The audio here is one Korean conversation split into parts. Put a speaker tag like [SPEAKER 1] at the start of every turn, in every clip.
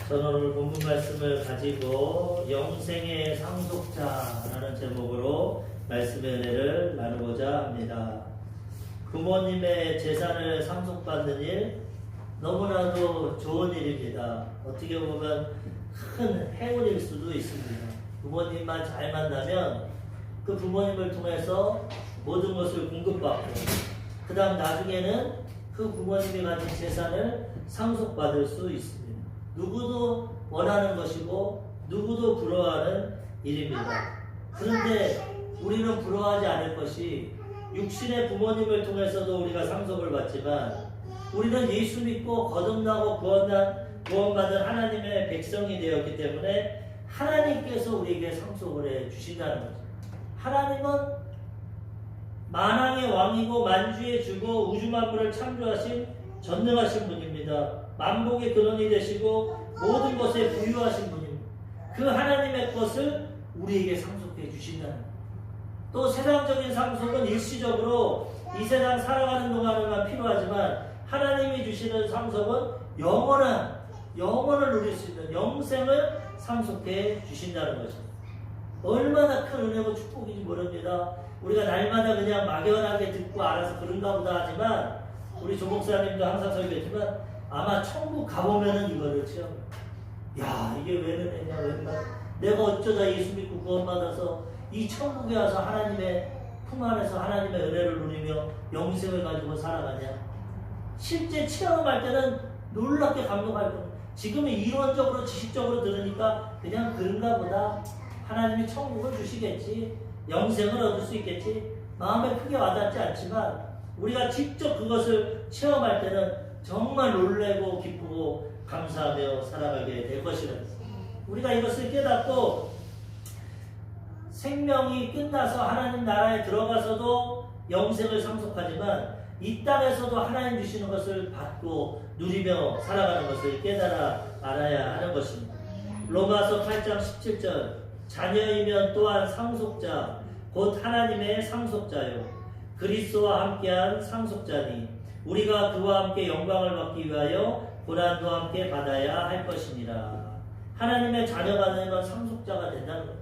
[SPEAKER 1] 저는 오늘 본문 말씀을 가지고 영생의 상속자라는 제목으로 말씀의 은혜를 나누고자 합니다. 부모님의 재산을 상속받는 일 너무나도 좋은 일입니다. 어떻게 보면 큰 행운일 수도 있습니다. 부모님만 잘 만나면 그 부모님을 통해서 모든 것을 공급받고 그 다음 나중에는 그 부모님이 가진 재산을 상속받을 수 있습니다. 누구도 원하는 것이고 누구도 부러워하는 일입니다. 그런데 우리는 부러워하지 않을 것이 육신의 부모님을 통해서도 우리가 상속을 받지만 우리는 예수 믿고 거듭나고 구원받은 하나님의 백성이 되었기 때문에 하나님께서 우리에게 상속을 해 주신다는 거죠. 하나님은 만왕의 왕이고 만주의 주고 우주 만물을 창조하신 전능하신 분입니다. 만복의 근원이 되시고 모든 것에 부유하신 분입니다. 그 하나님의 것을 우리에게 상속해 주신다는 거예요. 또 세상적인 상속은 일시적으로 이 세상 살아가는 동안에만 필요하지만 하나님이 주시는 상속은 영원을 누릴 수 있는 영생을 상속해 주신다는 거죠. 얼마나 큰 은혜고 축복인지 모릅니다. 우리가 날마다 그냥 막연하게 듣고 알아서 그런가 보다 하지만 우리 조 목사님도 항상 설교했지만 아마 천국 가보면은 이거를 체험해요. 야, 이게 왜 은혜냐, 왜 내가 어쩌다 예수 믿고 구원받아서 이 천국에 와서 하나님의 품 안에서 하나님의 은혜를 누리며 영생을 가지고 살아가냐. 실제 체험할 때는 놀랍게 감동할 겁니다. 지금은 이론적으로 지식적으로 들으니까 그냥 그런가 보다. 하나님이 천국을 주시겠지, 영생을 얻을 수 있겠지, 마음에 크게 와닿지 않지만 우리가 직접 그것을 체험할 때는 정말 놀래고 기쁘고 감사하며 살아가게 될 것이라는 거예요. 우리가 이것을 깨닫고 생명이 끝나서 하나님 나라에 들어가서도 영생을 상속하지만 이 땅에서도 하나님 주시는 것을 받고 누리며 살아가는 것을 깨달아 알아야 하는 것입니다. 로마서 8장 17절 자녀이면 또한 상속자 곧 하나님의 상속자요 그리스도와 함께한 상속자니 우리가 그와 함께 영광을 받기 위하여 고난도 함께 받아야 할 것이니라. 하나님의 자녀가 되면 상속자가 된다는 거예요.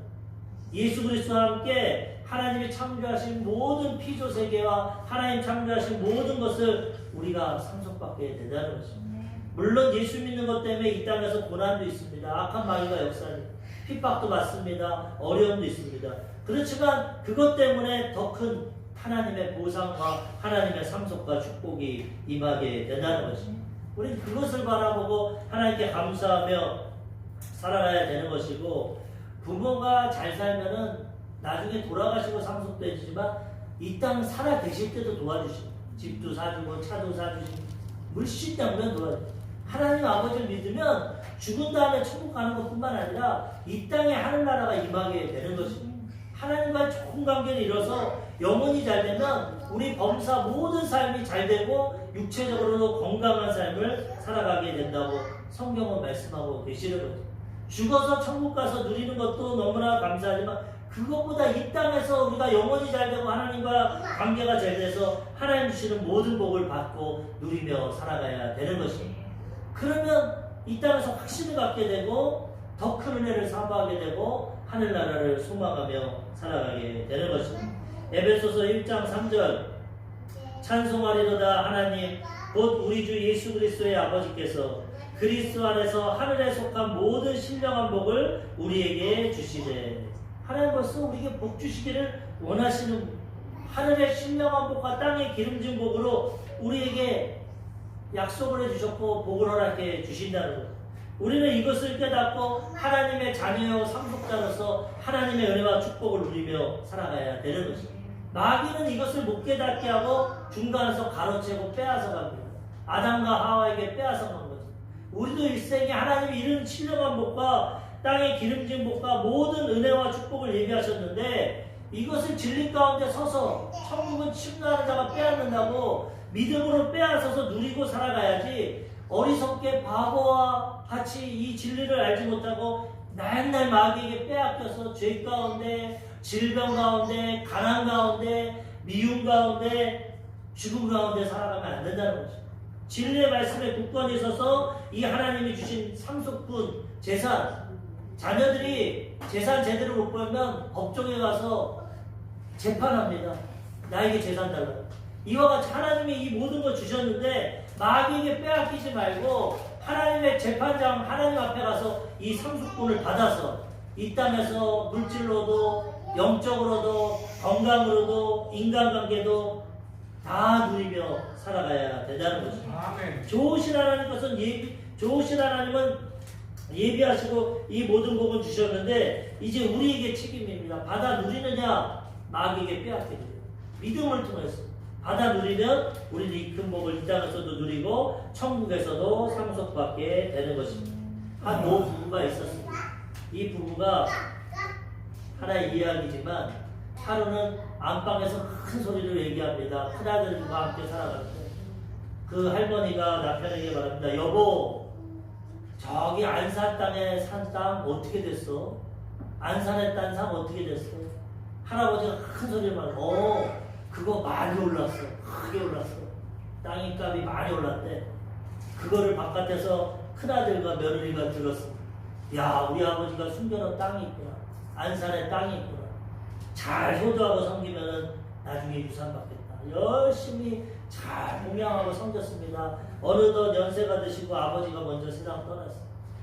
[SPEAKER 1] 예수 그리스도와 함께 하나님이 창조하신 모든 피조세계와 하나님 창조하신 모든 것을 우리가 상속받게 된다는 것입니다. 물론 예수 믿는 것 때문에 이 땅에서 고난도 있습니다. 악한 마귀가 역사합니다. 핍박도 받습니다. 어려움도 있습니다. 그렇지만 그것 때문에 더 큰 하나님의 보상과 하나님의 상속과 축복이 임하게 된다는 것입니다. 우리는 그것을 바라보고 하나님께 감사하며 살아가야 되는 것이고 부모가 잘 살면은 나중에 돌아가시고 상속되지만 이 땅 살아 계실 때도 도와주시고 집도 사주고 차도 사주시고 물씬 장면 도와주시고 하나님 아버지를 믿으면 죽은 다음에 천국 가는 것뿐만 아니라 이 땅에 하늘나라가 임하게 되는 것입니다. 하나님과의 좋은 관계를 이뤄서 영혼이 잘 되면 우리 범사 모든 삶이 잘 되고 육체적으로도 건강한 삶을 살아가게 된다고 성경은 말씀하고 계시는 거죠. 죽어서 천국 가서 누리는 것도 너무나 감사하지만 그것보다 이 땅에서 우리가 영혼이 잘 되고 하나님과 관계가 잘 돼서 하나님 주시는 모든 복을 받고 누리며 살아가야 되는 것입니다. 그러면 이 땅에서 확신을 갖게 되고 더 큰 은혜를 사모하게 되고 하늘나라를 소망하며 살아가게 되는 것입니다. 에베소서 1장 3절 찬송하리로다 하나님 곧 우리 주 예수 그리스도의 아버지께서 그리스도 안에서 하늘에 속한 모든 신령한 복을 우리에게 주시되 하나님 벌써 우리에게 복 주시기를 원하시는 하늘의 신령한 복과 땅의 기름진 복으로 우리에게 약속을 해주셨고 복을 허락해 주신다는 것. 우리는 이것을 깨닫고 하나님의 자녀요 상속자로서 하나님의 은혜와 축복을 누리며 살아가야 되는 것입니다. 마귀는 이것을 못 깨닫게 하고 중간에서 가로채고 빼앗아 갑니다. 아담과 하와에게 빼앗아 간 거죠. 우리도 일생에 하나님이 이런 신령한 복과 땅의 기름진 복과 모든 은혜와 축복을 예비하셨는데 이것을 진리 가운데 서서 천국은 침노하는 자가 빼앗는다고 믿음으로 빼앗아서 누리고 살아가야지 어리석게 바보와 같이 이 진리를 알지 못하고 맨날 마귀에게 빼앗겨서 죄 가운데 질병 가운데 가난 가운데 미움 가운데 죽음 가운데 살아가면 안 된다는 거죠. 진리의 말씀에 굳건히 서서 이 하나님이 주신 상속분 재산, 자녀들이 재산 제대로 못 벌면 법정에 가서 재판합니다. 나에게 재산 달라. 이와 같이 하나님이 이 모든 걸 주셨는데 마귀에게 빼앗기지 말고 하나님의 재판장 하나님 앞에 가서 이 상속분을 받아서 이 땅에서 물질로도 영적으로도 건강으로도 인간관계도 다 누리며 살아가야 된다는 것입니다. 좋으신 하나님 것은 좋으신 하나님은 예비하시고 이 모든 복을 주셨는데 이제 우리에게 책임입니다. 받아 누리느냐 마귀에게 빼앗게 돼요. 믿음을 통해서 받아 누리면 우리는 이 큰 복을 이 땅에서도 누리고 천국에서도 상속받게 되는 것입니다. 한 노부부가 있었습니다. 이 부부가 하나의 이야기지만 하루는 안방에서 큰 소리로 얘기합니다. 큰아들과 함께 살아갈 때 그 할머니가 남편에게 말합니다. 여보, 저기 안산 땅에 산 땅 어떻게 됐어? 안산에 딴 산 어떻게 됐어? 할아버지가 큰 소리로 말해요. 그거 많이 올랐어. 크게 올랐어. 땅이 값이 많이 올랐대. 그거를 바깥에서 큰아들과 며느리가 들었어. 야, 우리 아버지가 숨겨놓은 땅이 있구나. 안산에 땅이 있구나. 잘 효도하고 섬기면 나중에 유산 받겠다. 열심히 잘 봉양하고 섬겼습니다. 어느덧 연세가 드시고 아버지가 먼저 세상 떠났어.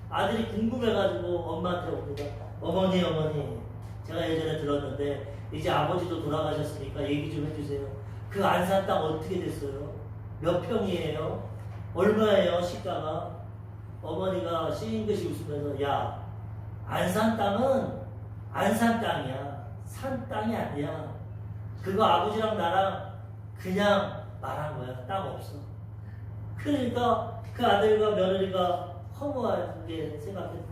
[SPEAKER 1] 아들이 궁금해가지고 엄마한테 옵니다. 어머니, 제가 예전에 들었는데 이제 아버지도 돌아가셨으니까 얘기 좀 해주세요. 그 안산 땅 어떻게 됐어요? 몇 평이에요? 얼마예요, 시가가? 어머니가 싱긋이 웃으면서 야, 안산 땅은 안산 땅이야. 산 땅이 아니야. 그거 아버지랑 나랑 그냥 말한 거야. 땅 없어. 그러니까 그 아들과 며느리가 허무하게 생각했다.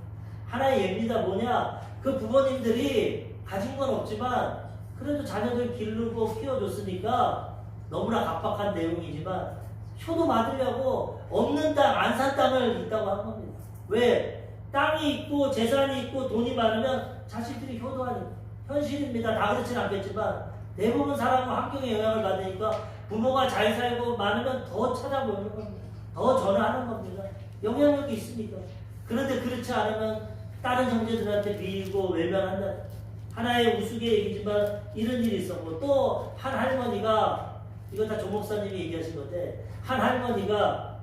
[SPEAKER 1] 하나의 예입니다. 뭐냐? 그 부모님들이 가진 건 없지만 그래도 자녀들 기르고 키워줬으니까 너무나 각박한 내용이지만 효도 받으려고 없는 땅, 안산 땅을 있다고 한 겁니다. 왜? 땅이 있고 재산이 있고 돈이 많으면 자식들이 효도하는 현실입니다. 다 그렇진 않겠지만 대부분 사람은 환경의 영향을 받으니까 부모가 잘 살고 많으면 더 찾아보는 겁니다. 더 전화하는 겁니다. 영향력이 있으니까. 그런데 그렇지 않으면 다른 형제들한테 밀고 외면한다. 하나의 우스갯얘기지만 이런 일이 있었고 또 한 할머니가 이거 다 조 목사님이 얘기하신 건데 한 할머니가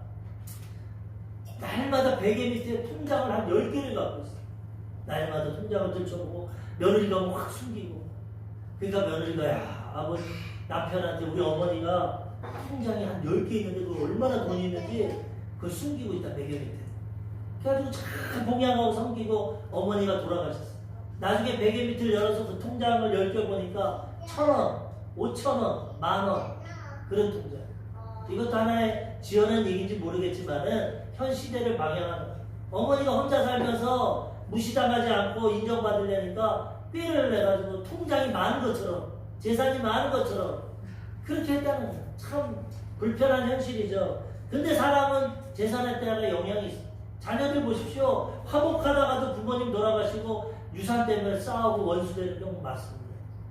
[SPEAKER 1] 날마다 베개 밑에 통장을 한 10개를 갖고 있어요. 날마다 통장을 들춰보고 며느리가 확 숨기고 그러니까 며느리가 야 아버지 남편한테 우리 어머니가 통장이 한 10개 있는데 그 얼마나 돈이 있는지 그걸 숨기고 있다 베개 밑에. 그래가지고 잘 봉양하고 섬기고 어머니가 돌아가셨어요. 나중에 베개 밑을 열어서 그 통장을 10개 보니까 1,000원, 5,000원, 만원 그런 통장. 이것도 하나의 지어낸 얘기인지 모르겠지만은 현 시대를 방향하는 어머니가 혼자 살면서 무시당하지 않고 인정받으려니까 삐를 내가지고 통장이 많은 것처럼 재산이 많은 것처럼 그렇게 했다는 거예요. 참 불편한 현실이죠. 근데 사람은 재산에 따라 영향이 있어요. 자녀들 보십시오. 화목하다가도 부모님 돌아가시고 유산 때문에 싸우고 원수되는 경우 많습니다.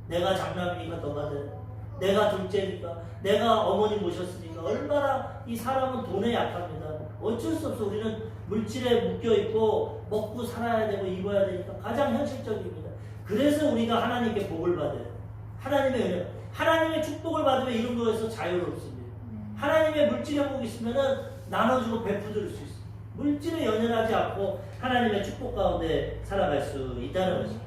[SPEAKER 1] 내가 장남이니까 더 받아야 돼. 내가 둘째니까 내가 어머니 모셨으니까 얼마나 이 사람은 돈에 약합니다. 어쩔 수 없어. 우리는 물질에 묶여있고 먹고 살아야 되고 입어야 되니까 가장 현실적입니다. 그래서 우리가 하나님께 복을 받아요. 하나님의 은혜, 하나님의 축복을 받으면 이런 거에서 자유롭습니다. 하나님의 물질의 복이 있으면 나눠주고 베푸들 수 있어요. 물질에 연연하지 않고 하나님의 축복 가운데 살아갈 수 있다는 것입니다.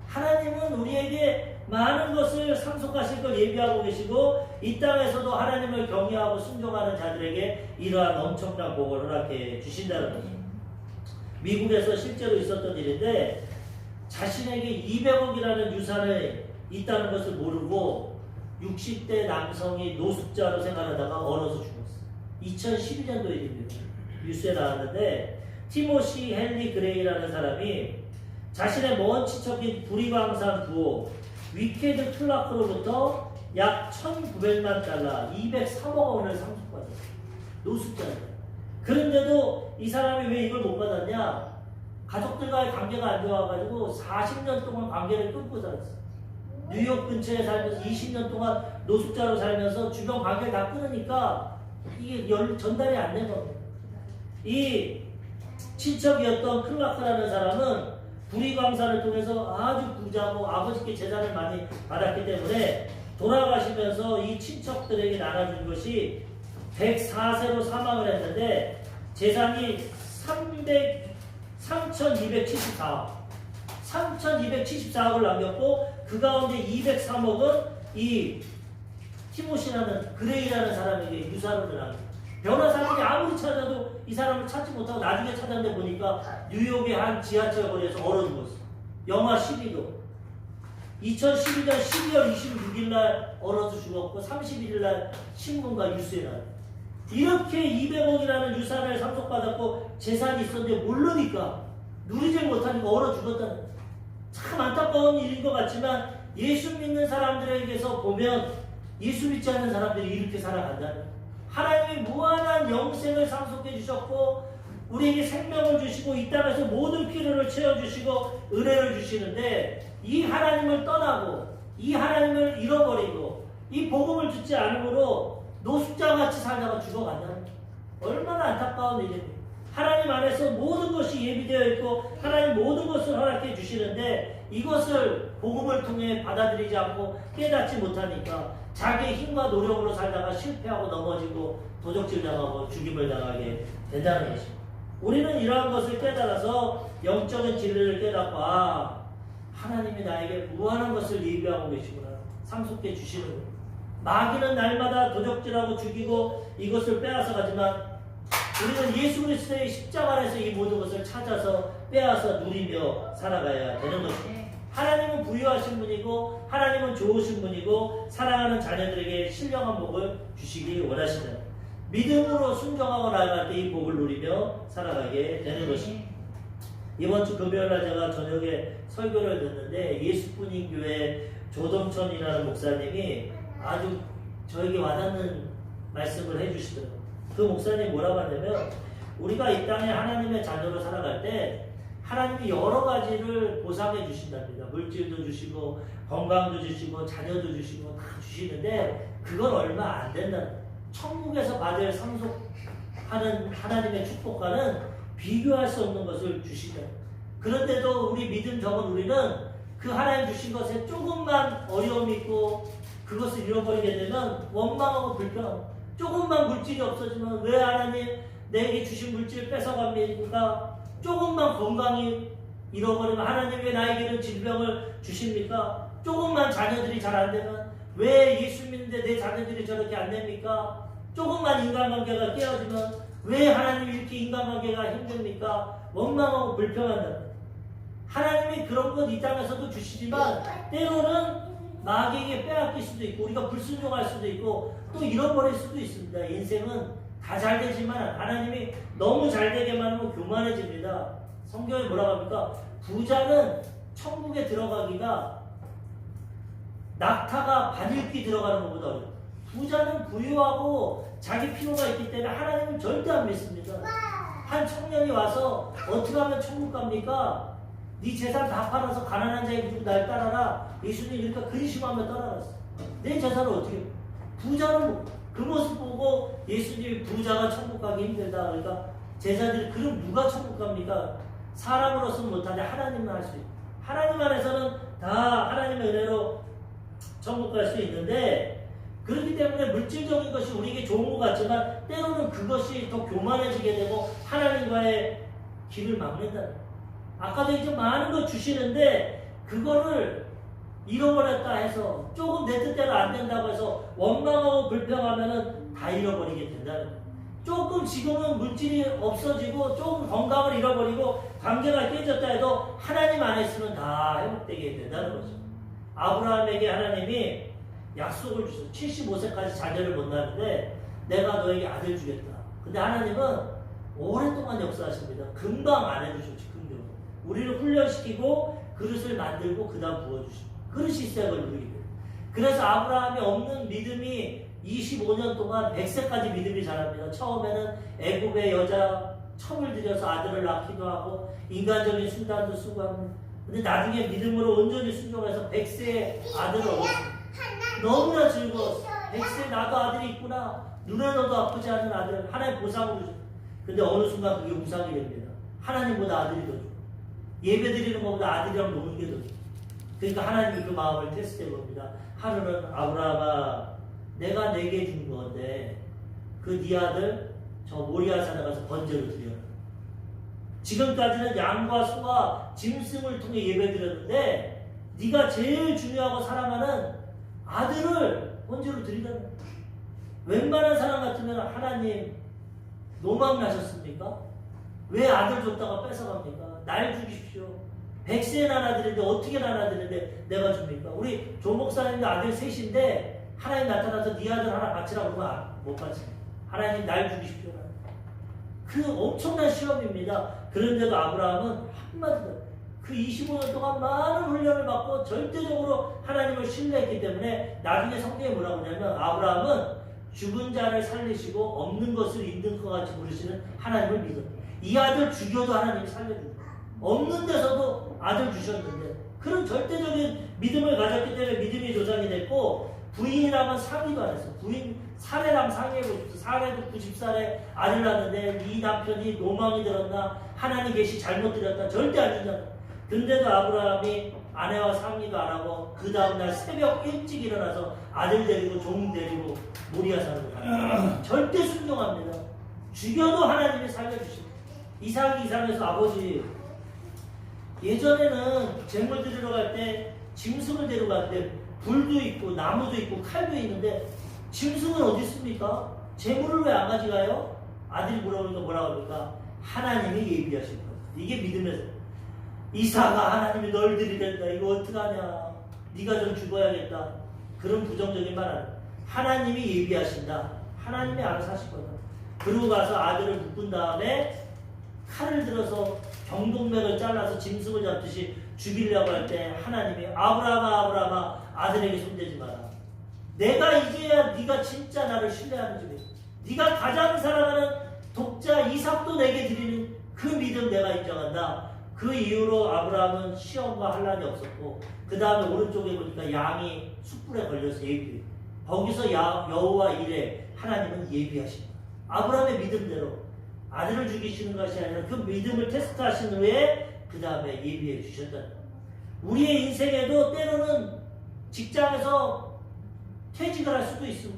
[SPEAKER 1] 하나님은 우리에게 많은 것을 상속하실 걸 예비하고 계시고 이 땅에서도 하나님을 경외하고 순종하는 자들에게 이러한 엄청난 복을 허락해 주신다는 것입니다. 미국에서 실제로 있었던 일인데 자신에게 200억이라는 유산이 있다는 것을 모르고 60대 남성이 노숙자로 생활하다가 얼어서 죽었어요. 2012년도 일입니다. 뉴스에 나왔는데 티모시 헨리 그레이라는 사람이 자신의 먼 친척인 부리광산 부호 위케드 클라크로부터 약 1,900만 달러, 203억 원을 상속받았어요. 노숙자예요. 그런데도 이 사람이 왜 이걸 못 받았냐? 가족들과의 관계가 안 좋아가지고 40년 동안 관계를 끊고 살았어요. 뉴욕 근처에 살면서 20년 동안 노숙자로 살면서 주변 관계를 다 끊으니까 이게 전달이 안 된 겁니다. 이 친척이었던 클라크라는 사람은 불의광사를 통해서 아주 부자고 아버지께 재산을 많이 받았기 때문에 돌아가시면서 이 친척들에게 나눠준 것이 104세로 사망을 했는데 재산이 3,274억을 남겼고 그 가운데 203억은 이 티모시라는 그레이라는 사람에게 유산으로 남깁니다. 변호사들이 아무리 찾아도 이 사람을 찾지 못하고 나중에 찾았는데 보니까 뉴욕의 한 지하철 거리에서 얼어 죽었어. 영하 12도. 2012년 12월 26일 날 얼어서 죽었고 31일 날 신문과 뉴스에 나와요. 이렇게 200억이라는 유산을 상속받았고 재산이 있었는데 모르니까 누리질 못하니까 얼어 죽었다는 거예요. 참 안타까운 일인 것 같지만 예수 믿는 사람들에게서 보면 예수 믿지 않는 사람들이 이렇게 살아간다는 거예요. 하나님이 무한한 영생을 상속해 주셨고 우리에게 생명을 주시고 이 땅에서 모든 필요를 채워주시고 은혜를 주시는데 이 하나님을 떠나고 이 하나님을 잃어버리고 이 복음을 듣지 않으므로 노숙자같이 살다가 죽어간다는 거예요. 얼마나 안타까운 일입니까? 하나님 안에서 모든 것이 예비되어 있고 하나님 모든 것을 허락해 주시는데 이것을 복음을 통해 받아들이지 않고 깨닫지 못하니까 자기의 힘과 노력으로 살다가 실패하고 넘어지고 도적질 당하고 죽임을 당하게 된다는 것입니다. 우리는 이러한 것을 깨달아서 영적인 진리를 깨닫고 하나님이 나에게 무한한 것을 예비하고 계시구나. 상속해 주시는 거예요. 마귀는 날마다 도적질하고 죽이고 이것을 빼앗아 가지만 우리는 예수 그리스도의 십자가 안에서 이 모든 것을 찾아서 빼앗아 누리며 살아가야 되는 것입니다. 하나님은 부유하신 분이고 하나님은 좋으신 분이고 사랑하는 자녀들에게 신령한 복을 주시기 원하시는 믿음으로 순종하고 나아갈 때 이 복을 누리며 살아가게 되는 것입니다. 이번 주 금요일날 제가 저녁에 설교를 듣는데 예수뿐인 교회 조동천이라는 목사님이 아주 저에게 와닿는 말씀을 해주시더라고요. 그 목사님이 뭐라고 하냐면 우리가 이 땅에 하나님의 자녀로 살아갈 때 하나님이 여러 가지를 보상해 주신답니다. 물질도 주시고 건강도 주시고 자녀도 주시고 다 주시는데 그건 얼마 안 된다. 천국에서 받을 상속하는 하나님의 축복과는 비교할 수 없는 것을 주시다. 그런데도 우리 믿음 적은 우리는 그 하나님 주신 것에 조금만 어려움이 있고 그것을 잃어버리게 되면 원망하고 불평하고 조금만 물질이 없어지면 왜 하나님 내게 주신 물질을 뺏어갑니까? 조금만 건강이 잃어버리면 하나님 왜 나에게는 질병을 주십니까? 조금만 자녀들이 잘 안 되면 왜 예수 믿는데 내 자녀들이 저렇게 안 됩니까? 조금만 인간관계가 깨어지면 왜 하나님 이렇게 인간관계가 힘듭니까? 원망하고 불평한다. 하나님이 그런 것 이 땅에서도 주시지만 때로는 마귀에게 빼앗길 수도 있고 우리가 불순종할 수도 있고 또 잃어버릴 수도 있습니다. 인생은 다 잘 되지만 하나님이 너무 잘 되게만 하면 교만해집니다. 성경에 뭐라고 합니까? 부자는 천국에 들어가기가 낙타가 바늘귀 들어가는 것보다 어려워요. 부자는 부유하고 자기 필요가 있기 때문에 하나님은 절대 안 믿습니다. 한 청년이 와서 어떻게 하면 천국 갑니까? 네 재산 다 팔아서 가난한 자에게 주고 날 따라라. 예수님 이렇게 근심하며 따라갔어. 내 재산을 어떻게 해? 부자는 그 모습 보고 예수님이 부자가 천국 가기 힘들다. 그러니까 제자들이 그럼 누가 천국 갑니까? 사람으로서는 못하는데 하나님만 할 수 있고 하나님 안에서는 다 하나님의 은혜로 천국 갈 수 있는데 그렇기 때문에 물질적인 것이 우리에게 좋은 것 같지만 때로는 그것이 더 교만해지게 되고 하나님과의 길을 막는다. 아까도 이제 많은 거 주시는데 그거를 잃어버렸다 해서 조금 내 뜻대로 안 된다고 해서 원망하고 불평하면은 다 잃어버리게 된다는 거예요. 조금 지금은 물질이 없어지고 조금 건강을 잃어버리고 관계가 깨졌다 해도 하나님 안에 있으면 다 회복되게 된다는 거죠. 아브라함에게 하나님이 약속을 주셨어요. 75세까지 자녀를 못 낳는데 내가 너에게 아들 주겠다. 근데 하나님은 오랫동안 역사하십니다. 금방 안 해주셨지. 금방. 우리를 훈련시키고 그릇을 만들고 그 다음 부어주시고 그릇이 있어야 그걸 누리게 돼요. 그래서 아브라함이 없는 믿음이 25년 동안 100세까지 믿음이 자랍니다. 처음에는 애굽의 여자 첨을 들여서 아들을 낳기도 하고 인간적인 순단도 쓰고 합니다. 근데 나중에 믿음으로 온전히 순종해서 100세의 아들을 얻었습니다. 너무나 즐거웠어. 100세 나도 아들이 있구나. 눈에 넣어도 아프지 않은 아들 하나님 보상으로 줘. 근데 어느 순간 그게 우상이 됩니다. 하나님보다 아들이 더 좋아. 예배 드리는 것보다 아들이랑 노는 게 더 좋아. 그러니까 하나님이 그 마음을 테스트해 봅니다. 하루는 아브라함아 내가 내게 준 건데 그 네 아들 저 모리아 산에 가서 번제로 드려라. 지금까지는 양과 소와 짐승을 통해 예배 드렸는데 네가 제일 중요하고 사랑하는 아들을 번제로 드리라는 거야. 웬만한 사람 같으면 하나님 노망 나셨습니까? 왜 아들 줬다가 뺏어갑니까? 날 주십시오. 100세에 나눠드리는데 어떻게 나눠드리는데 내가 줍니까? 우리 조 목사님도 아들 셋인데 하나님 나타나서 네 아들 하나 바치라고 그러면 못 바치. 하나님 날 주십시오. 그 엄청난 시험입니다. 그런데도 아브라함은 한마디도 그 25년 동안 많은 훈련을 받고 절대적으로 하나님을 신뢰했기 때문에 나중에 성경에 뭐라고 하냐면 아브라함은 죽은 자를 살리시고 없는 것을 있는 것 같이 부르시는 하나님을 믿어. 이 아들 죽여도 하나님이 살려주고 없는 데서도 아들 주셨는데 그런 절대적인 믿음을 가졌기 때문에 믿음의 조상이 됐고 부인이랑은 상의도 안 했어. 부인 사례랑 상의해보십시오. 사례도 90살에 아들 낳았는데 이 남편이 노망이 들었나 하나님 계시 잘못 드렸다 절대 안 준다. 근데도 아브라함이 아내와 상의도 안 하고 그 다음날 새벽 일찍 일어나서 아들 데리고 종 데리고 모리아 산으로 갑니다. 절대 순종합니다. 죽여도 하나님이 살려주십니다. 이삭이 이상해서 아버지 예전에는 재물 드리러 갈 때 짐승을 데려가는데 불도 있고 나무도 있고 칼도 있는데 짐승은 어디 있습니까? 재물을 왜 안 가져가요? 아들이 물어보니까 뭐라고 합니까? 하나님이 예비하신 거예요. 이게 믿음에서 이삭아 하나님이 널 드리랜다. 이거 어떡하냐. 네가 좀 죽어야겠다. 그런 부정적인 말 안 해요. 하나님이 예비하신다. 하나님이 알아서 하실 거다. 그러고 가서 아들을 묶은 다음에 칼을 들어서 경동맥을 잘라서 짐승을 잡듯이 죽이려고 할 때 하나님이 아브라함아 아브라함아 아들에게 손대지 마라. 내가 이제야 네가 진짜 나를 신뢰하는 집이야. 네가 가장 사랑하는 독자 이삭도 내게 드리는 그 믿음 내가 인정한다. 그 이후로 아브라함은 시험과 환란이 없었고 그 다음에 오른쪽에 보니까 양이 숯불에 걸려서 예비해. 거기서 여호와 이레 하나님은 예비하신 거야. 아브라함의 믿음대로 아들을 죽이시는 것이 아니라 그 믿음을 테스트하신 후에 그 다음에 예비해 주셨다. 우리의 인생에도 때로는 직장에서 퇴직을 할 수도 있어.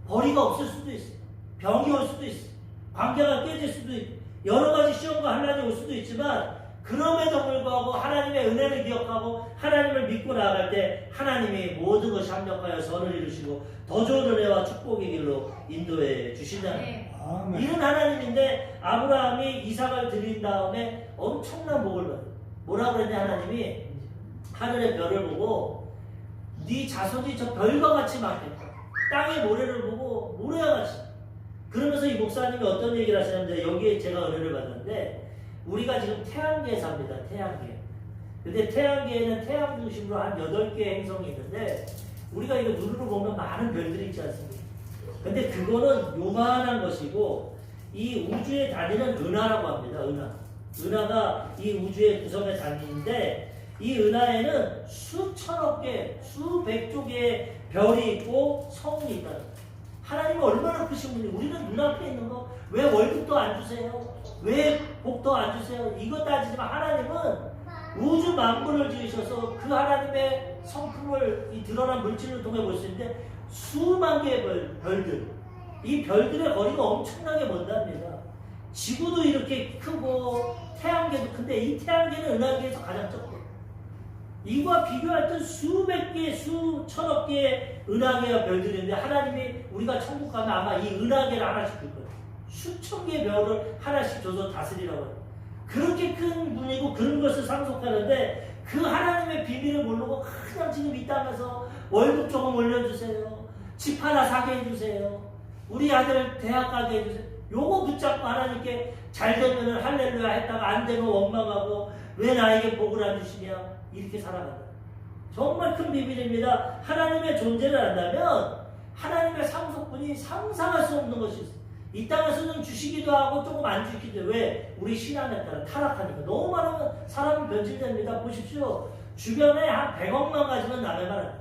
[SPEAKER 1] 벌이가 없을 수도 있어. 병이 올 수도 있어. 관계가 깨질 수도 있고 여러 가지 시험과 환란이 올 수도 있지만 그럼에도 불구하고 하나님의 은혜를 기억하고 하나님을 믿고 나아갈 때 하나님이 모든 것이 합력하여 선을 이루시고 더 좋은 은혜와 축복의 길로 인도해 주신다는 거예요. 이런 하나님인데 아브라함이 이삭을 드린 다음에 엄청난 복을 받아요. 뭐라고 그랬냐 하나님이 하늘의 별을 보고 네 자손이 저 별과 같이 많겠다. 땅의 모래를 보고 모래와 같이. 그러면서 이 목사님이 어떤 얘기를 하시는데 여기에 제가 은혜를 받았는데 우리가 지금 태양계에 삽니다. 태양계. 근데 태양계에는 태양 중심으로 한 8개의 행성이 있는데 우리가 이거 눈으로 보면 많은 별들이 있지 않습니까? 근데 그거는 요만한 것이고 이 우주에 다니는 은하라고 합니다. 은하가 이 우주의 구성의 단위인데 이 은하에는 수천억 개, 수백조 개의 별이 있고 성이 있다. 하나님은 얼마나 크신 분이 우리는 눈앞에 있는 거 왜 월급도 안 주세요? 왜 복도 안 주세요? 이거 따지지만 하나님은 우주 만물을 지으셔서 그 하나님의 성품을 이 드러난 물질을 통해 볼 수 있는데 수만 개의 별들 이 별들의 거리가 엄청나게 먼답니다. 지구도 이렇게 크고 태양계도 큰데 이 태양계는 은하계에서 가장 적고 이와 비교할 때 수백 개, 수천억 개의 은하계와 별들이 있는데 하나님이 우리가 천국 가면 아마 이 은하계를 하나씩 줄 거예요. 수천 개의 별을 하나씩 줘서 다스리라고 해요. 그렇게 큰 분이고 그런 것을 상속하는데 그 하나님의 비밀을 모르고 그냥 지금 이 땅에서 월급 조금 올려주세요. 집 하나 사게 해주세요. 우리 아들 대학 가게 해주세요. 요거 붙잡고 하나님께 잘 되면 할렐루야 했다가 안 되면 원망하고 왜 나에게 복을 안 주시냐 이렇게 살아간다. 정말 큰 비밀입니다. 하나님의 존재를 안다면 하나님의 상속분이 상상할 수 없는 것이 있어요. 이 땅에서는 주시기도 하고 조금 안 주기도 해요. 왜? 우리 신앙에 따라 타락하니까. 너무 많으면 사람은 변질됩니다. 보십시오. 주변에 한 100억만 가지면 남의 말 안 해요.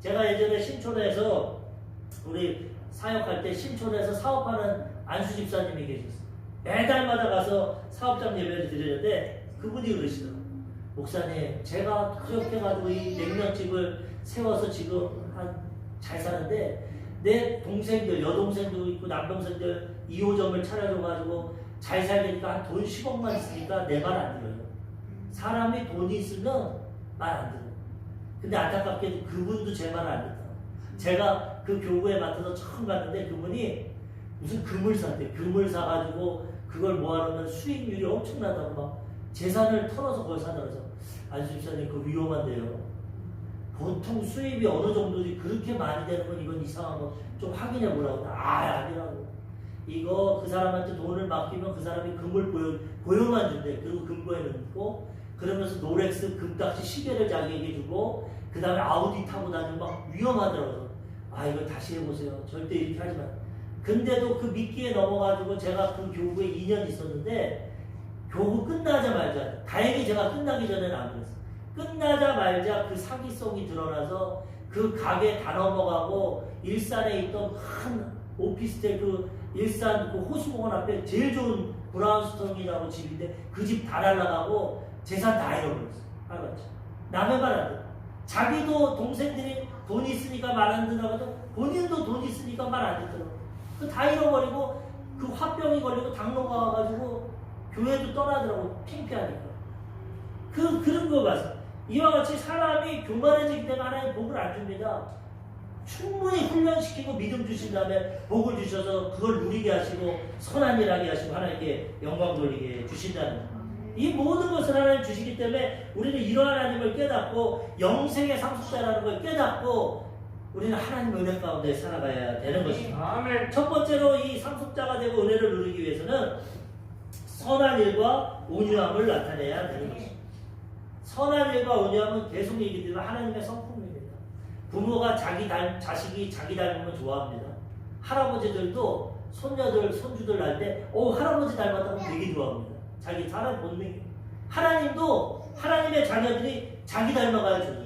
[SPEAKER 1] 제가 예전에 신촌에서 우리 사역할 때 신촌에서 사업하는 안수 집사님이 계셨어요. 매달마다 가서 사업장 예배를 드리는데 그분이 그러시더라고요. 목사님, 제가 그렇게 가지고 이 냉면집을 세워서 지금 잘 사는데 내 동생들, 여동생도 있고 남동생들 2호점을 차려줘가지고 잘 살니까 한 돈 10억만 있으니까 내 말 안 들어요. 사람이 돈이 있으면 말 안 들어요. 근데 안타깝게도 그분도 제 말을 안 듣더라고요. 제가 그 교구에 맡아서 처음 갔는데 그분이 무슨 금을 샀대. 금을 사가지고 그걸 모아놓으면 수익률이 엄청나다고 막 재산을 털어서 그걸 사더라고요. 안수 집사님, 그거 위험한데요. 보통 수입이 어느 정도지 그렇게 많이 되는 건 이건 이상한 거 좀 확인해 보라고. 아니라고. 이거 그 사람한테 돈을 맡기면 그 사람이 금을 보여만 준대. 그리고 금고에 넣고 그러면서 노렉스 금딱지 시계를 자기에게 주고 그 다음에 아우디 타고 다니면 막 위험하더라고요. 아, 이거 다시 해보세요. 절대 이렇게 하지 마. 근데도 그 미끼에 넘어가지고 제가 그 교구에 2년 있었는데 교구 끝나자마자, 다행히 제가 끝나기 전에는 안 그랬어요. 끝나자마자 그 사기성이 드러나서 그 가게 다 넘어가고 일산에 있던 큰 오피스텔 그 일산 그 호수공원 앞에 제일 좋은 브라운스톤이라고 집인데 그 집 다 날라가고 재산 다 잃어버렸어요. 알았죠? 남의 말 안 들어. 자기도 동생들이 돈 있으니까 말 안 듣더라고도 본인도 돈 있으니까 말 안 듣더라고요. 그 다 잃어버리고 그 화병이 걸리고 당로가 와가지고 교회도 떠나더라고. 창피하니까. 그런 거 봤어. 이와 같이 사람이 교만해지기 때문에 하나님 복을 안 줍니다. 충분히 훈련시키고 믿음 주신 다음에 복을 주셔서 그걸 누리게 하시고 선한 일 하게 하시고 하나님께 영광 돌리게 주신다는 거예요. 이 모든 것을 하나님 주시기 때문에 우리는 이러한 하나님을 깨닫고 영생의 상속자라는 걸 깨닫고 우리는 하나님 은혜 가운데 살아가야 되는 것입니다. 아멘. 첫 번째로 이 상속자가 되고 은혜를 누리기 위해서는 선한 일과 온유함을 나타내야 되는 것입니다. 선한 일과 온유함은 계속 얘기드리면 하나님의 성품입니다. 부모가 자식이 자기 닮으면 좋아합니다. 할아버지들도 손녀들, 손주들 날 때 할아버지 닮았다고 되게 좋아합니다. 자기 사람 본능이에요. 하나님도 하나님의 자녀들이 자기 닮아가야 좋아요.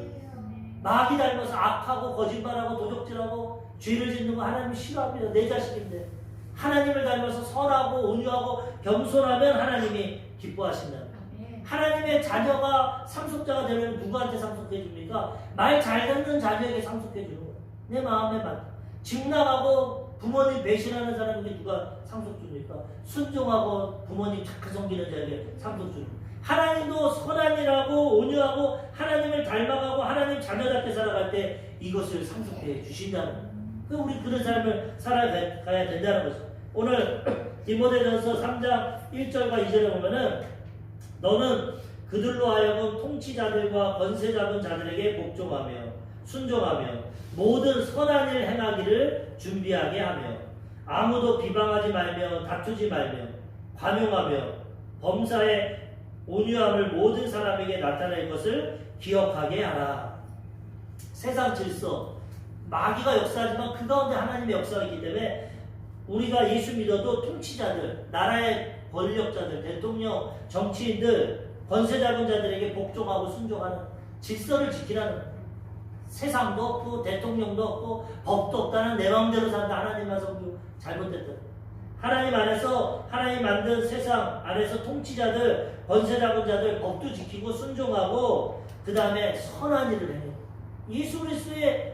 [SPEAKER 1] 마귀 닮아서 악하고 거짓말하고 도적질하고 죄를 짓는 거 하나님이 싫어합니다. 내 자식인데. 하나님을 닮아서 선하고 온유하고 겸손하면 하나님이 기뻐하신다. 하나님의 자녀가 상속자가 되면 누구한테 상속해 줍니까? 말 잘 듣는 자녀에게 상속해 주는 거예요. 내 마음에 맞. 집 나가고 부모님 배신하는 사람에게 누가 상속 줍니까? 순종하고 부모님 착하게 섬기는 자에게 상속 주는 거예요. 하나님도 선한 일하고 온유하고 하나님을 닮아가고 하나님 자녀답게 살아갈 때 이것을 상속해 주신다는 거예요. 우리 그런 삶을 살아가야 된다는 거죠. 오늘 디모데전서 3장 1절과 2절에 보면은 너는 그들로 하여금 통치자들과 권세 잡은 자들에게 복종하며 순종하며 모든 선한 일 행하기를 준비하게 하며 아무도 비방하지 말며 다투지 말며 관용하며 범사의 온유함을 모든 사람에게 나타낼 것을 기억하게 하라. 세상 질서, 마귀가 역사하지만 그 가운데 하나님의 역사가 있기 때문에 우리가 예수 믿어도 통치자들, 나라의 권력자들, 대통령, 정치인들, 권세 잡은 자들에게 복종하고 순종하는 질서를 지키라는 거예요. 세상도 없고 대통령도 없고 법도 없다는 내 마음대로 산다. 하나님만 섬기고 잘못됐다. 하나님 안에서 하나님 만든 세상 안에서 통치자들, 권세 잡은 자들 법도 지키고 순종하고 그 다음에 선한 일을 해요. 예수 그리스도의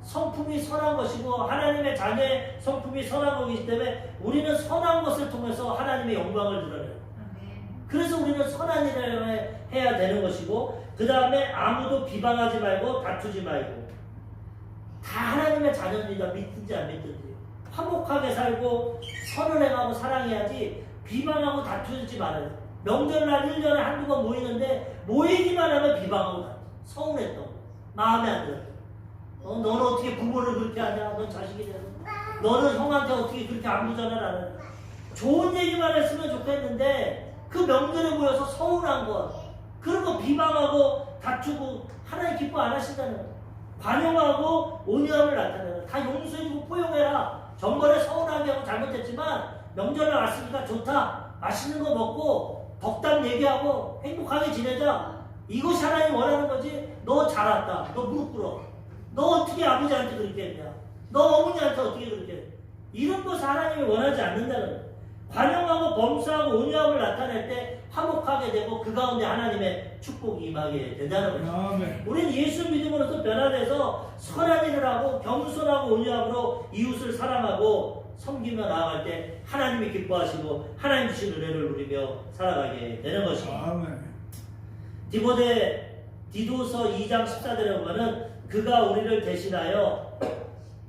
[SPEAKER 1] 성품이 선한 것이고 하나님의 자녀의 성품이 선한 것이기 때문에 우리는 선한 것을 통해서 하나님의 영광을 드러내요. 그래서 우리는 선한 일을 해야 되는 것이고 그 다음에 아무도 비방하지 말고 다투지 말고 다 하나님의 자녀입니다. 믿든지 안 믿든지 화목하게 살고 선을 행하고 사랑해야지 비방하고 다투지 말아요. 명절날 1년에 한두 번 모이는데 모이기만 하면 비방하고 다투. 서운했던 마음에 안 들어. 너는 어떻게 부모를 그렇게 하냐? 넌 자식이 되는. 너는 형한테 어떻게 그렇게 안부 전화를 안 하냐? 좋은 얘기만 했으면 좋겠는데 그 명절에 모여서 서운한 것, 그런 거 비방하고 다투고 하나님 기뻐 안 하신다는 거예요. 관용하고 온유함을 나타내라. 다 용서해주고 포용해라. 전번에 서운하게 하고 잘못했지만 명절에 왔으니까 좋다. 맛있는 거 먹고 덕담 얘기하고 행복하게 지내자. 이것이 하나님 원하는 거지. 너 잘 왔다. 너 무릎 꿇어. 너 어떻게 아버지한테 그렇게 했냐? 너 어머니한테 어떻게 그렇게 해? 이런 것을 하나님이 원하지 않는다는 거예요. 관용하고 범사하고 온유함을 나타낼 때 화목하게 되고 그 가운데 하나님의 축복이 임하게 된다는 거죠. 우리는 예수 믿음으로서 변화돼서 선한 일을 하고 겸손하고 온유함으로 이웃을 사랑하고 섬기며 나아갈 때 하나님이 기뻐하시고 하나님 주신 은혜를 누리며 살아가게 되는 것입니다. 디도서 2장 14절에 보면은 그가 우리를 대신하여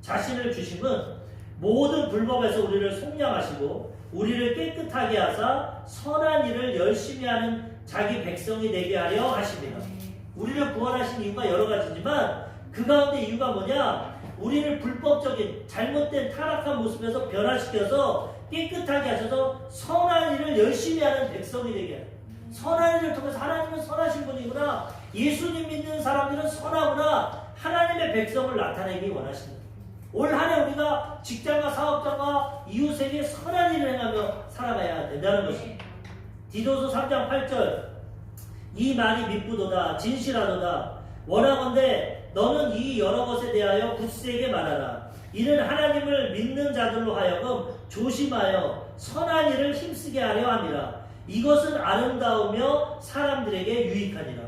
[SPEAKER 1] 자신을 주심은 모든 불법에서 우리를 속량하시고 우리를 깨끗하게 하사 선한 일을 열심히 하는 자기 백성이 되게 하려 하십니다. 우리를 구원하신 이유가 여러 가지지만 그 가운데 이유가 뭐냐? 우리를 불법적인 잘못된 타락한 모습에서 변화시켜서 깨끗하게 하셔서 선한 일을 열심히 하는 백성이 되게 해요. 선한 일을 통해서 하나님은 선하신 분이구나, 예수님 믿는 사람들은 선하구나, 하나님의 백성을 나타내기 원하십니다. 올 한 해 우리가 직장과 사업자와 이웃에게 선한 일을 행하며 살아가야 된다는 것입니다. 디도서 3장 8절 이 말이 미쁘도다 진실하도다 원하건대 너는 이 여러 것에 대하여 굳세게 말하라. 이는 하나님을 믿는 자들로 하여금 조심하여 선한 일을 힘쓰게 하려 함이라. 이것은 아름다우며 사람들에게 유익하니라.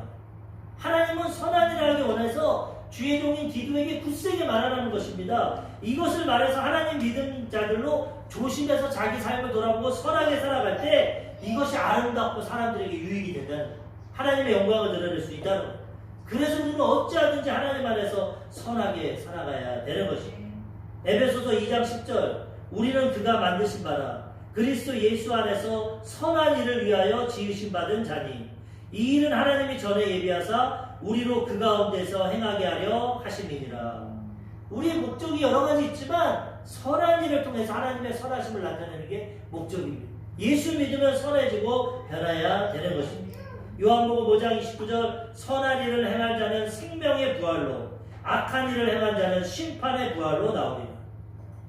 [SPEAKER 1] 하나님은 선한 일을 하기 원해서 주의 종인 디도에게 굳세게 말하라는 것입니다. 이것을 말해서 하나님 믿는 자들로 조심해서 자기 삶을 돌아보고 선하게 살아갈 때 이것이 아름답고 사람들에게 유익이 된다는 거예요. 하나님의 영광을 드러낼 수 있다는 거예요. 그래서 우리는 어찌하든지 하나님 안에서 선하게 살아가야 되는 것입니다. 에베소서 2장 10절 우리는 그가 만드신 바라 그리스도 예수 안에서 선한 일을 위하여 지으신 받은 자니 이 일은 하나님이 전에 예비하사 우리로 그 가운데서 행하게 하려 하심이니라. 우리의 목적이 여러 가지 있지만 선한 일을 통해서 하나님의 선하심을 나타내는 게 목적입니다. 예수 믿으면 선해지고 변화해야 되는 것입니다. 요한복음 5장 29절 선한 일을 행한 자는 생명의 부활로 악한 일을 행한 자는 심판의 부활로 나옵니다.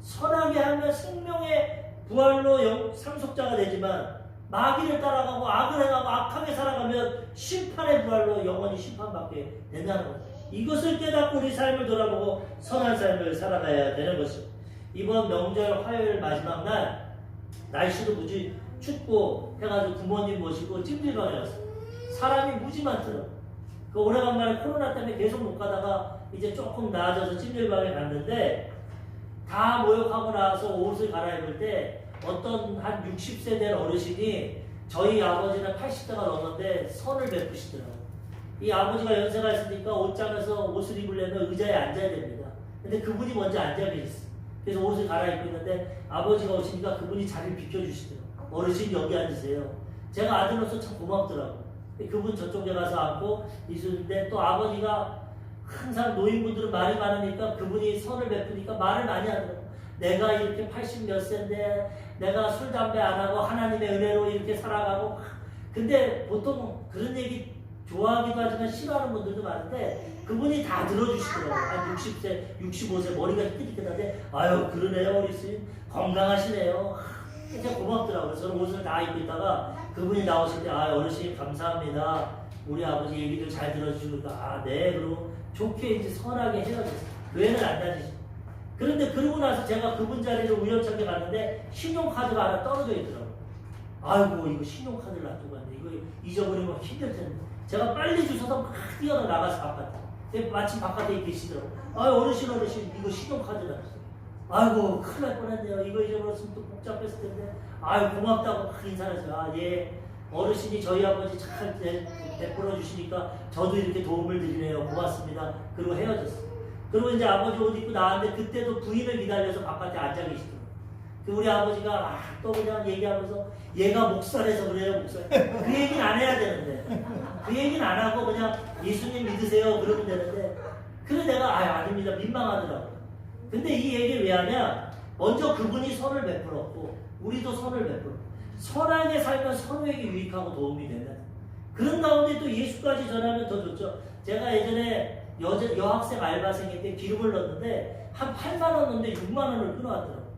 [SPEAKER 1] 선하게 하면 생명의 부활로 상속자가 되지만 마귀를 따라가고 악을 행하고 악하게 살아가면 심판의 부활로 영원히 심판받게 된다는 것. 이것을 깨닫고 우리 삶을 돌아보고 선한 삶을 살아가야 되는 것입니다. 이번 명절 화요일 마지막 날 날씨도 무지 춥고 해가지고 부모님 모시고 찜질방에 갔어요. 사람이 무지 많더라고요. 그 오래간만에 코로나 때문에 계속 못 가다가 이제 조금 나아져서 찜질방에 갔는데 다 모욕하고 나서 옷을 갈아입을 때 어떤 한 60세 된 어르신이 저희 아버지는 80대가 넘었는데 선을 베푸시더라고요. 이 아버지가 연세가 있으니까 옷장에서 옷을 입으려면 의자에 앉아야 됩니다. 근데 그분이 먼저 앉아 계셨어요. 그래서 옷을 갈아입고 있는데 아버지가 오시니까 그분이 자리를 비켜주시더라고요. 어르신 여기 앉으세요. 제가 아들로서 참 고맙더라고요. 그분 저쪽에 가서 앉고 있었는데 또 아버지가 항상 노인분들은 말이 많으니까 그분이 선을 베푸니까 말을 많이 하더라고요. 내가 이렇게 80 몇 세인데 내가 술 담배 안 하고 하나님의 은혜로 이렇게 살아가고. 근데 보통 그런 얘기 좋아하기도 하지만 싫어하는 분들도 많은데 그분이 다 들어주시더라고요. 한 60세 65세 머리가 희끗희끗한데 아유 그러네요 어르신 건강하시네요. 진짜 고맙더라고요. 저는 옷을 다 입고 있다가 그분이 나오실 때 아 어르신 감사합니다. 우리 아버지 얘기를 잘 들어주시니까 아 네 그러고 좋게 이제 선하게 헤어졌어요. 교회는 안 다니시고. 그런데 그러고 나서 제가 그분 자리를 우연찮게 갔는데 신용카드가 하나 떨어져 있더라고요. 아이고 이거 신용카드를 놔두고 갔네. 이거 잊어버리면 힘들 텐데. 제가 빨리 주워서 막 뛰어나가서 바깥에. 마침 바깥에 계시더라고요. 아유 어르신 이거 신용카드 놔두세요. 아이고 큰일 날 뻔했네요. 이거 잊어버렸으면 또 복잡했을 텐데. 아유 고맙다고 막 인사하세요. 아 예. 어르신이 저희 아버지 잘 베풀어 주시니까 저도 이렇게 도움을 드리네요. 고맙습니다. 그리고 헤어졌어요. 그리고 이제 아버지 옷 입고 나왔는데 그때도 부인을 기다려서 바깥에 앉아 계시더라고요. 그 우리 아버지가 또 그냥 얘기하면서 얘가 목사라서 그래요 목사. 그 얘기는 안 해야 되는데 그 얘기는 안 하고 그냥 예수님 믿으세요 그러면 되는데 그래 내가 아닙니다 민망하더라고요. 근데 이 얘기를 왜 하냐? 먼저 그분이 선을 베풀었고 우리도 선을 베풀었고 선하게 살면 서로에게 유익하고 도움이 되는 그런 가운데 또 예수까지 전하면 더 좋죠. 제가 예전에 여학생 알바생일 때 기름을 넣었는데 한 8만 원 넣는데 6만 원을 끊어왔더라고요.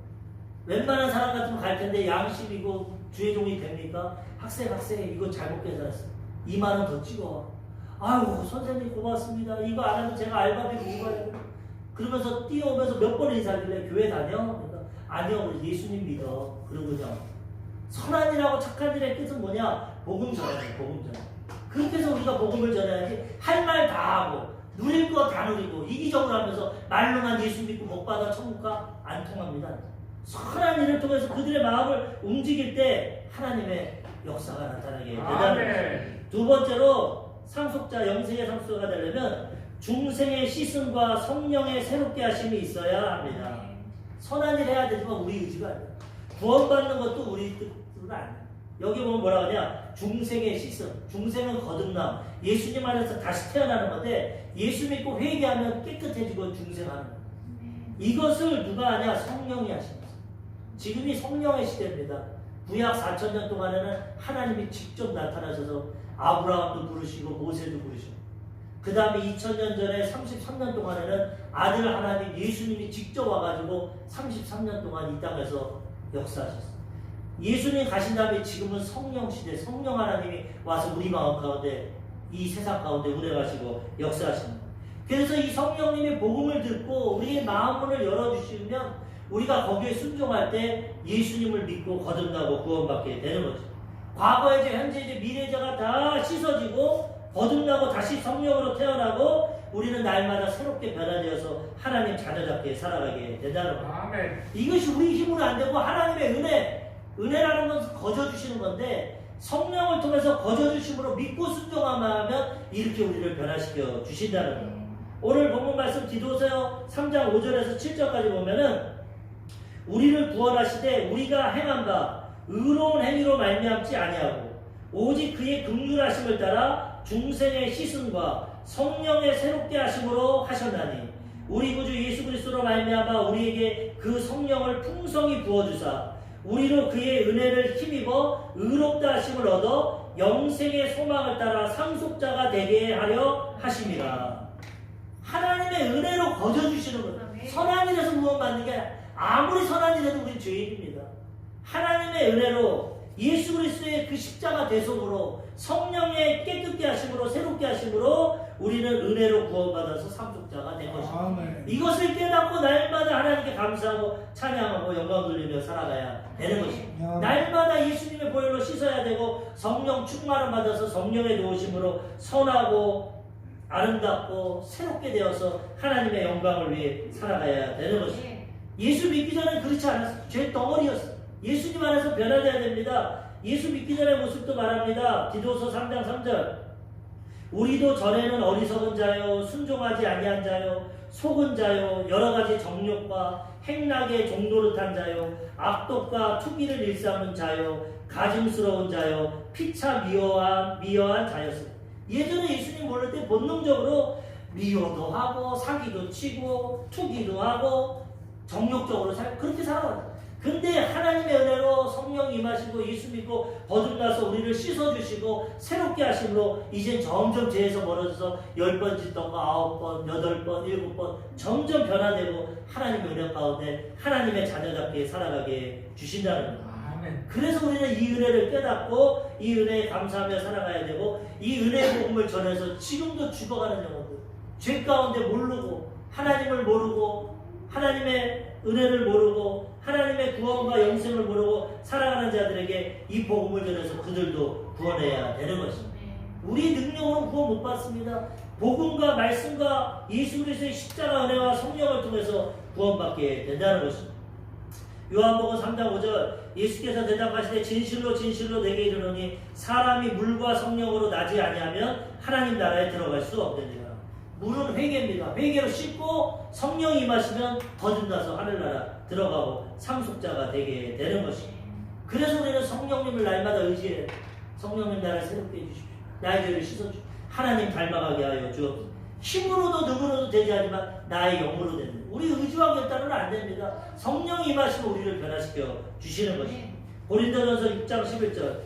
[SPEAKER 1] 웬만한 사람 같으면 갈 텐데 양심이고 주의 종이 됩니까? 학생 이거 잘못 계산했어. 2만 원 더 찍어. 아유 선생님 고맙습니다. 이거 안 하면 제가 알바비 누가 해요? 그러면서 뛰어오면서 몇 번 인사하길래 교회 다녀? 그러니까 아니요, 예수님 믿어. 그러고요. 선한 일하고 착한 일의 뜻은 뭐냐? 복음 전하는 복음 전하. 그렇게 해서 우리가 복음을 전해야지 할 말 다 하고 누릴 거 다 누리고 이기적으로 하면서 말로만 예수 믿고 복 받아 천국 가 안 통합니다. 선한 일을 통해서 그들의 마음을 움직일 때 하나님의 역사가 나타나게 되는. 두 번째로 상속자 영생의 상속자가 되려면 중생의 씻음과 성령의 새롭게 하심이 있어야 합니다. 선한 일 해야 되지만 우리 의지가 아니야. 구원받는 것도 우리 뜻으로 안 돼. 여기 보면 뭐라 하냐? 중생의 씻음. 중생은 거듭남. 예수님 안에서 다시 태어나는 건데 예수 믿고 회개하면 깨끗해지고 중생하는 거예요. 이것을 누가 하냐? 성령이 하십니다. 지금이 성령의 시대입니다. 구약 4,000년 동안에는 하나님이 직접 나타나셔서 아브라함도 부르시고 모세도 부르시고 그 다음에 2000년 전에 33년 동안에는 아들 하나님 예수님이 직접 와가지고 33년 동안 이 땅에서 역사하셨어요. 예수님 가신 다음에 지금은 성령 시대, 성령 하나님이 와서 우리 마음 가운데 이 세상 가운데 운행하시고 역사하십니다. 그래서 이 성령님의 복음을 듣고 우리의 마음문을 열어주시면 우리가 거기에 순종할 때 예수님을 믿고 거듭나고 구원받게 되는 거죠. 과거의 죄, 현재의 죄, 미래의 죄가 다 씻어지고 거듭나고 다시 성령으로 태어나고 우리는 날마다 새롭게 변화되어서 하나님 자녀답게 살아가게 된다는 거예요.
[SPEAKER 2] 아멘.
[SPEAKER 1] 이것이 우리 힘으로 안 되고 하나님의 은혜라는 것은 거저주시는 건데 성령을 통해서 거저주심으로 믿고 순종하면 이렇게 우리를 변화시켜 주신다는 거예요. 오늘 본문 말씀 디도서 3장 5절에서 7절까지 보면은 우리를 구원하시되 우리가 행한 바 의로운 행위로 말미암지 아니하고 오직 그의 긍휼하심을 따라 중생의 씻음과 성령의 새롭게 하심으로 하셨나니 우리 구주 예수 그리스도로 말미암아 우리에게 그 성령을 풍성히 부어주사 우리로 그의 은혜를 힘입어 의롭다 하심을 얻어 영생의 소망을 따라 상속자가 되게 하려 하심이라. 하나님의 은혜로 거저주시는 거예요. 선한 일에서 구원받는 게 아무리 선한 일해도 우리 죄인입니다. 하나님의 은혜로 예수 그리스도의 그 십자가 대속으로 성령의 깨끗게 하심으로 새롭게 하심으로 우리는 은혜로 구원받아서 상속자가 된 것입니다.
[SPEAKER 2] 아멘.
[SPEAKER 1] 이것을 깨닫고 날마다 하나님께 감사하고 찬양하고 영광 돌리며 살아가야 되는 것입니다.
[SPEAKER 2] 아멘.
[SPEAKER 1] 날마다 예수님의 보혈로 씻어야 되고 성령 충만을 받아서 성령의 도우심으로 선하고 아름답고 새롭게 되어서 하나님의 영광을 위해 살아가야 되는 것입니다. 예수 믿기 전에 그렇지 않았어요. 죄 덩어리였어요. 예수님 안에서 변화되어야 됩니다. 예수 믿기 전의 모습도 말합니다. 디도서 3장 3절 우리도 전에는 어리석은 자요 순종하지 아니한 자요 속은 자요 여러가지 정욕과 행락에 종노릇한 자요 악독과 투기를 일삼은 자요 가증스러운 자요 피차 미워한 자였습니다. 예전에 예수님 모를 때 본능적으로 미워도 하고 사기도 치고 투기도 하고 정욕적으로 그렇게 살아왔어요. 근데 하나님의 은혜로 성령 임하시고 예수 믿고 거듭나서 우리를 씻어주시고 새롭게 하심으로 이젠 점점 죄에서 멀어져서 10번 짓던 거 9번, 8번, 7번 점점 변화되고 하나님의 은혜 가운데 하나님의 자녀답게 살아가게 주신다는 거예요. 그래서 우리는 이 은혜를 깨닫고 이 은혜에 감사하며 살아가야 되고 이 은혜의 복음을 전해서 지금도 죽어가는 영혼들 죄 가운데 모르고 하나님을 모르고 하나님의 은혜를 모르고 하나님의 구원과 영생을 모르고 살아가는 자들에게 이 복음을 전해서 그들도 구원해야 되는 것입니다. 우리 능력으로 구원 못 받습니다. 복음과 말씀과 예수 그리스도의 십자가 은혜와 성령을 통해서 구원받게 된다는 것입니다. 요한복음 3장 5절 예수께서 대답하시되 진실로 진실로 내게 이르노니 사람이 물과 성령으로 나지 아니하면 하나님 나라에 들어갈 수 없느니라. 물은 회개입니다. 회개로 씻고 성령이 임하시면 거듭나서 하늘나라 들어가고 상속자가 되게 되는 것입니다. 그래서 우리는 성령님을 날마다 의지해 성령님 나를 새롭게 해주십시오. 나의 죄를 씻어주십시오. 하나님 닮아가게 하여 주옵소서. 힘으로도 능으로도 되지 않지만 나의 영으로 됩니다. 우리 의지와 결단은 안 됩니다. 성령이 임하시고 우리를 변화시켜 주시는 것입니다. 고린도전서 6장 11절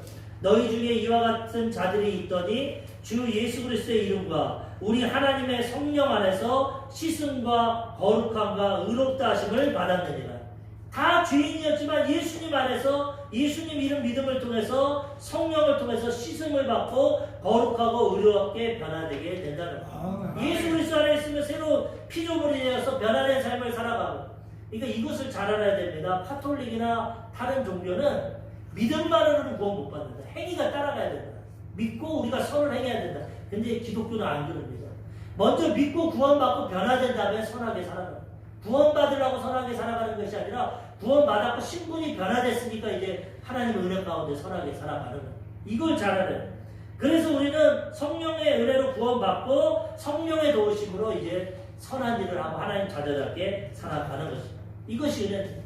[SPEAKER 1] 너희 중에 이와 같은 자들이 있더니 주 예수 그리스도의 이름과 우리 하나님의 성령 안에서 씻음과 거룩함과 의롭다 하심을 받았느니라. 다 죄인이었지만 예수님 안에서 예수님 이름 믿음을 통해서 성령을 통해서 씻음을 받고 거룩하고 의롭게 변화되게 된다는 거예요. 예수 그리스도 안에 있으면 새로 피조물이 되어서 변화된 삶을 살아가고, 그러니까 이것을 잘 알아야 됩니다. 카톨릭이나 다른 종교는 믿음만으로는 구원 못 받는다. 행위가 따라가야 된다. 믿고 우리가 선을 행해야 된다. 근데 기독교는 안 그럽니다. 먼저 믿고 구원받고 변화된 다음에 선하게 살아가는, 구원받으려고 선하게 살아가는 것이 아니라 구원받았고 신분이 변화됐으니까 이제 하나님의 은혜 가운데 선하게 살아가는 거예요. 이걸 잘 알아야 돼요. 그래서 우리는 성령의 은혜로 구원받고 성령의 도우심으로 이제 선한 일을 하고 하나님 자녀답게 살아가는 것입니다. 이것이 은혜입니다.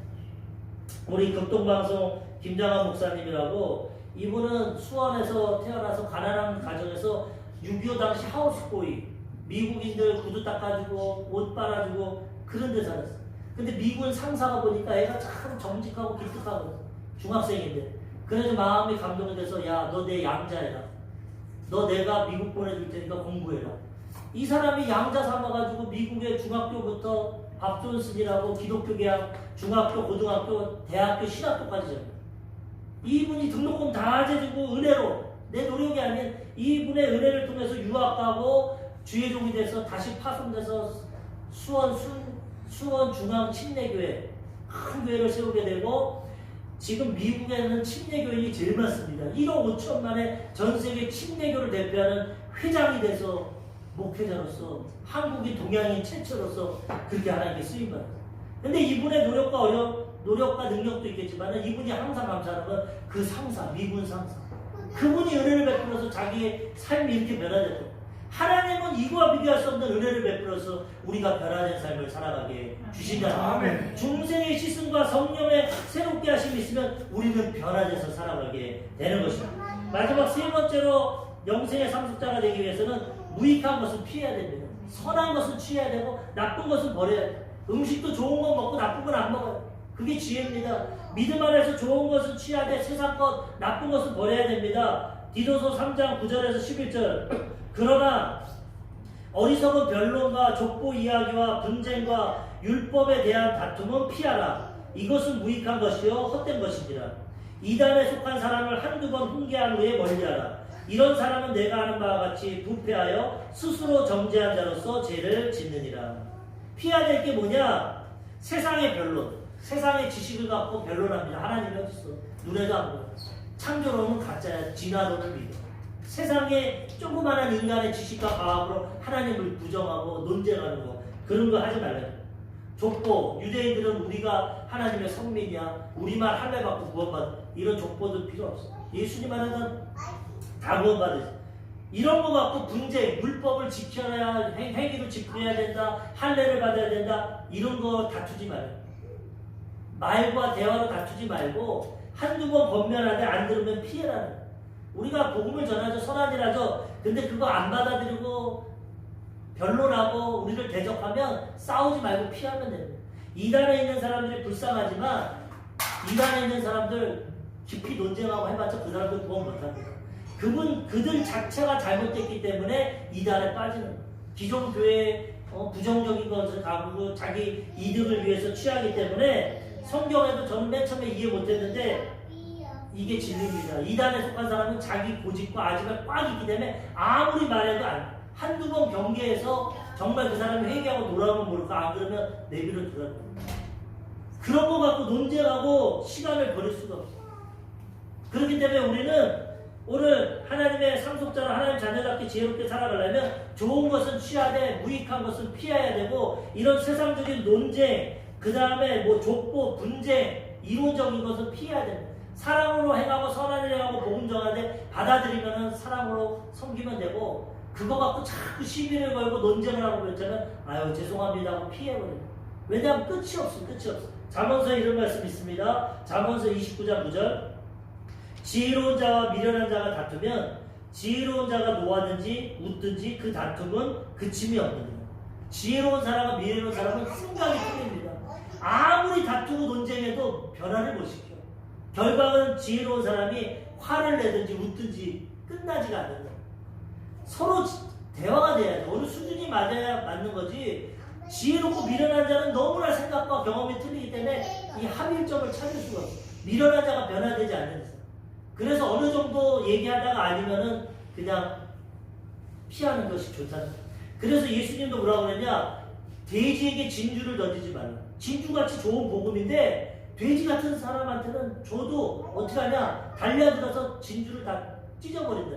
[SPEAKER 1] 우리 극동방송 김장한 목사님이라고, 이분은 수원에서 태어나서 가난한 가정에서 6.25 당시 하우스보이, 미국인들 구두 닦아주고 옷 빨아주고 그런 데 살았어요. 근데 미군 상사가 보니까 애가 참 정직하고 기특하거든. 중학생인데. 그래서 마음이 감동이 돼서, 야, 너 내 양자해라. 너 내가 미국 보내줄 테니까 공부해라. 이 사람이 양자 삼아가지고 미국의 중학교부터 박존슨이라고 기독교 계약, 중학교, 고등학교, 대학교, 신학교까지 잡니다. 이분이 등록금 다 해주고 은혜로, 내 노력이 아닌 이분의 은혜를 통해서 유학 가고 주예종이 돼서 다시 파송돼서 수원 중앙 침례교회, 큰 교회를 세우게 되고, 지금 미국에는 침례교인이 제일 많습니다. 1억 5천만의 전세계 침례교를 대표하는 회장이 돼서 목회자로서 한국인 동양인 최초로서 그렇게 하나님께 쓰임받았어요. 근데 이분의 노력과 능력도 있겠지만 이분이 항상 감사하는 건 그 상사, 미군 상사. 그분이 은혜를 베풀어서 자기의 삶이 이렇게 변화됐다. 하나님은 이거와 비교할 수 없는 은혜를 베풀어서 우리가 변화된 삶을 살아가게 주신다. 중생의 시승과 성령의 새롭게 하심이 있으면 우리는 변화돼서 살아가게 되는 것입니다. 마지막 세 번째로 영생의 상속자가 되기 위해서는 무익한 것은 피해야 됩니다. 선한 것은 취해야 되고 나쁜 것은 버려야 돼요. 음식도 좋은 건 먹고 나쁜 건 안 먹어요. 그게 지혜입니다. 믿음 안에서 좋은 것은 취하되 세상 것, 나쁜 것은 버려야 됩니다. 디도서 3장 9절에서 11절. 그러나 어리석은 변론과 족보 이야기와 분쟁과 율법에 대한 다툼은 피하라. 이것은 무익한 것이요 헛된 것이니라. 이단에 속한 사람을 한두 번 훈계한 후에 멀리하라. 이런 사람은 내가 아는 바와 같이 부패하여 스스로 정죄한 자로서 죄를 짓느니라. 피해야 될 게 뭐냐? 세상의 변론, 세상의 지식을 갖고 변론합니다. 하나님이 어딨어? 눈에도 안 보여. 창조론은 가짜야. 진화론을 믿어. 세상의 조그마한 인간의 지식과 과학으로 하나님을 부정하고 논쟁하는 거, 그런 거 하지 말라요. 족보, 유대인들은 우리가 하나님의 성민이야, 우리만 할례 받고 구원받아, 이런 족보도 필요 없어. 예수님 안에는 다 구원받으세요. 이런 거 갖고 분쟁, 율법을 지켜야, 행위를 지켜야 된다, 할례를 받아야 된다, 이런 거 다투지 말아요. 말과 대화로 다투지 말고 한두 번 권면하되 안 들으면 피해라는 거예요. 우리가 복음을 전하죠, 선한 일 하죠. 근데 그거 안 받아들이고 변론하고 우리를 대적하면 싸우지 말고 피하면 됩니다. 이단에 있는 사람들이 불쌍하지만 이단에 있는 사람들 깊이 논쟁하고 해봤자 그 사람들 구원 못합니다. 그들 자체가 잘못됐기 때문에 이단에 빠지는 거예요. 기존 교회에 부정적인 것을 가고 자기 이득을 위해서 취하기 때문에, 성경에도 저는 맨 처음에 이해 못했는데 이게 진리입니다. 이단에 속한 사람은 자기 고집과 아집에 꽉 있기 때문에 아무리 말해도 한두 번 경계해서 정말 그 사람이 회개하고 돌아오면 모를까, 안 그러면 내비를 두라는 겁니다. 그런 거 갖고 논쟁하고 시간을 버릴 수가 없어요. 그렇기 때문에 우리는 오늘 하나님의 상속자로 하나님 자녀답게 지혜롭게 살아가려면 좋은 것은 취하되 무익한 것은 피해야 되고, 이런 세상적인 논쟁, 그 다음에 뭐 족보, 분쟁, 이론적인 것은 피해야 됩니다. 사랑으로 행하고 선한 일 행하고 복음 전하되 받아들이면 사랑으로 섬기면 되고, 그거 갖고 자꾸 시비를 걸고 논쟁을 하고 그랬잖아요. 아유 죄송합니다 하고 피해버려요. 왜냐하면 끝이 없어. 잠언서에 이런 말씀이 있습니다. 잠언서 29장 9절. 지혜로운 자와 미련한 자가 다투면 지혜로운 자가 노하든지 웃든지 그 다툼은 그침이 없느니라. 지혜로운 사람과 미련한 사람은 생각이 틀립니다. 아무리 다투고 논쟁해도 변화를 못 시켜. 결과는 지혜로운 사람이 화를 내든지 웃든지 끝나지가 않는 거예요. 서로 대화가 돼야죠. 어느 수준이 맞아야 맞는 거지. 지혜롭고 미련한 자는 너무나 생각과 경험이 틀리기 때문에 이 합일점을 찾을 수가 없어. 미련한 자가 변화되지 않는 이상. 그래서 어느 정도 얘기하다가 아니면은 그냥 피하는 것이 좋다는 거예요. 그래서 예수님도 뭐라고 그랬냐? 돼지에게 진주를 던지지 말라. 진주같이 좋은 복음인데 돼지 같은 사람한테는 줘도 어떻게 하냐? 달려들어서 진주를 다 찢어버린다.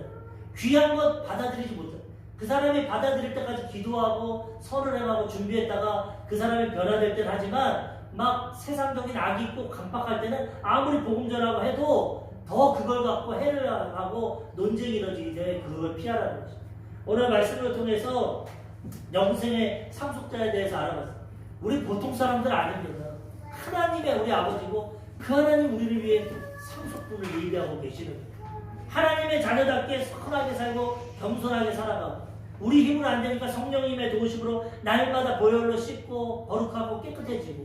[SPEAKER 1] 귀한 것 받아들이지 못해. 그 사람이 받아들일 때까지 기도하고 선을 행하고 준비했다가 그 사람이 변화될 때는 하지만 막 세상적인 악이 있고 강박할 때는 아무리 복음 전하고 해도 더 그걸 갖고 해를 하고 논쟁이 일어지기 때문에 그걸 피하라는 거죠. 오늘 말씀을 통해서 영생의 상속자에 대해서 알아봤어요. 우리 보통 사람들 아닙니다. 하나님의 우리 아버지고 그 하나님 우리를 위해 상속분을 예비하고 계시는 거예요. 하나님의 자녀답게 선하게 살고 겸손하게 살아가고 우리 힘으로 안 되니까 성령님의 도우심으로 날마다 보혈로 씻고 거룩하고 깨끗해지고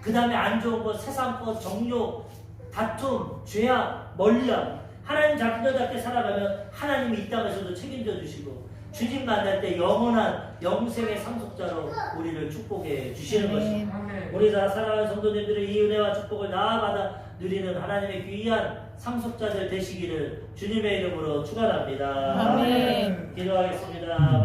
[SPEAKER 1] 그 다음에 안 좋은 것, 세상 것, 정욕, 다툼, 죄악, 멀리함 하나님 자녀답게 살아가면 하나님이 이 땅에서도 책임져 주시고 주님 만날 때 영원한 영생의 상속자로 우리를 축복해 주시는 것입니다. 우리 다 사랑하는 성도님들의 이 은혜와 축복을 나아받아 누리는 하나님의 귀한 상속자들 되시기를 주님의 이름으로 축원합니다.
[SPEAKER 2] 아멘.
[SPEAKER 1] 기도하겠습니다.